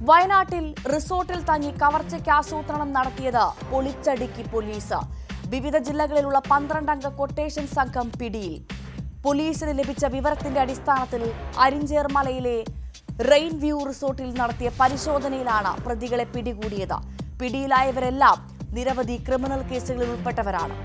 വയനാട്ടിൽ റിസോർട്ടിൽ തങ്ങി കവർച്ചയ്ക്ക് ആസൂത്രണം നടത്തിയത് പൊളിച്ചടുക്കി പോലീസ്. വിവിധ ജില്ലകളിലുള്ള 12 അംഗ കൊട്ടേഷൻ സംഘം പിടിയിൽ. പോലീസിന് ലഭിച്ച വിവരത്തിന്റെ അടിസ്ഥാനത്തിൽ അരിഞ്ചേർമലയിലെ റെയിൻ വ്യൂ റിസോർട്ടിൽ നടത്തിയ പരിശോധനയിലാണ് പ്രതികളെ പിടികൂടിയത്. പിടിയിലായവരെല്ലാം നിരവധി ക്രിമിനൽ കേസുകളിൽ ഉൾപ്പെട്ടവരാണ്.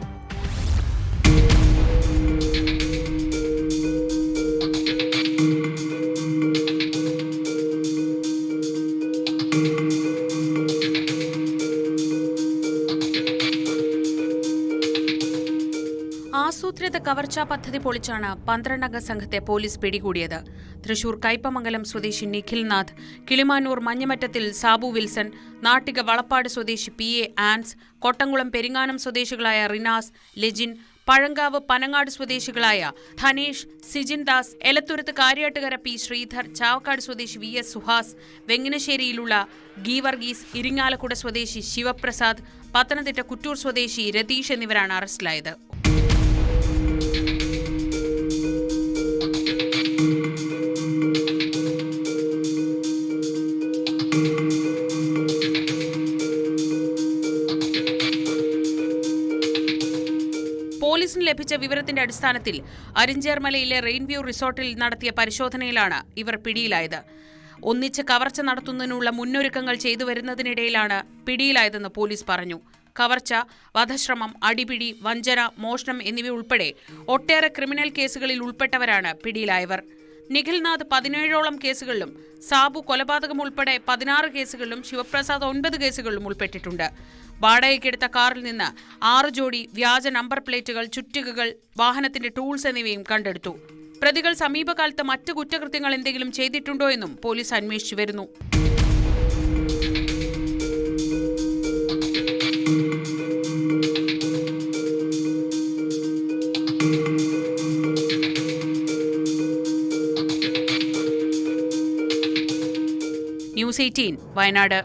ആസൂത്രിത കവർച്ചാ പദ്ധതി പൊളിച്ചാണ് 12 അംഗ സംഘത്തെ പോലീസ് പിടികൂടിയത്. തൃശൂർ കയ്പമംഗലം സ്വദേശി നിഖിൽനാഥ്, കിളിമാനൂർ മഞ്ഞമറ്റത്തിൽ സാബു വിൽസൺ, നാട്ടിക വളപ്പാട് സ്വദേശി PA ആൻസ്, കൊട്ടംകുളം പെരിങ്ങാനം സ്വദേശികളായ റിനാസ്, ലെജിൻ, പഴങ്കാവ് പനങ്ങാട് സ്വദേശികളായ ധനേഷ്, സിജിൻ ദാസ്, എലത്തുരുത്ത് കാര്യാട്ടുകര P ശ്രീധർ, ചാവക്കാട് സ്വദേശി VS സുഹാസ്, വെങ്ങിനശ്ശേരിയിലുള്ള ഗീവർഗീസ്, ഇരിങ്ങാലക്കുട സ്വദേശി ശിവപ്രസാദ്, പത്തനംതിട്ട കുറ്റൂർ സ്വദേശി രതീഷ് എന്നിവരാണ് അറസ്റ്റിലായത്. പോലീസിന് ലഭിച്ച വിവരത്തിന്റെ അടിസ്ഥാനത്തിൽ അരിഞ്ചേർമലയിലെ റെയിൻ വ്യൂ റിസോർട്ടിൽ നടത്തിയ പരിശോധനയിലാണ് ഇവർ പിടിയിലായത്. ഒന്നിച്ച് കവർച്ച നടത്തുന്നതിനുള്ള മുന്നൊരുക്കങ്ങൾ ചെയ്തുവരുന്നതിനിടയിലാണ് പിടിയിലായതെന്ന് പോലീസ് പറഞ്ഞു. കവർച്ച, വധശ്രമം, അടിപിടി, വഞ്ചന, മോഷണം എന്നിവയുൾപ്പെടെ ഒട്ടേറെ ക്രിമിനൽ കേസുകളിൽ ഉൾപ്പെട്ടവരാണ് പിടിയിലായവർ. നിഖിൽനാഥ് 17ഓളം കേസുകളിലും, സാബു കൊലപാതകം ഉൾപ്പെടെ 16 കേസുകളിലും, ശിവപ്രസാദ് 9 കേസുകളിലും ഉൾപ്പെട്ടിട്ടുണ്ട്. വാടകയ്ക്കെടുത്ത കാറിൽ നിന്ന് 6 ജോഡി വ്യാജ നമ്പർ പ്ലേറ്റുകൾ, ചുറ്റികകൾ, വാഹനത്തിന്റെ ടൂൾസ് എന്നിവയും കണ്ടെടുത്തു. പ്രതികൾ സമീപകാലത്ത് മറ്റ് കുറ്റകൃത്യങ്ങൾ എന്തെങ്കിലും ചെയ്തിട്ടുണ്ടോ എന്നും പോലീസ് അന്വേഷിച്ചു വരുന്നു. ന്യൂസ് 18 വയനാട്.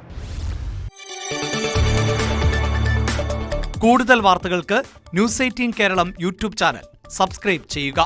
കൂടുതൽ വാർത്തകൾക്ക് news 18 Keralam YouTube channel subscribe ചെയ്യുക.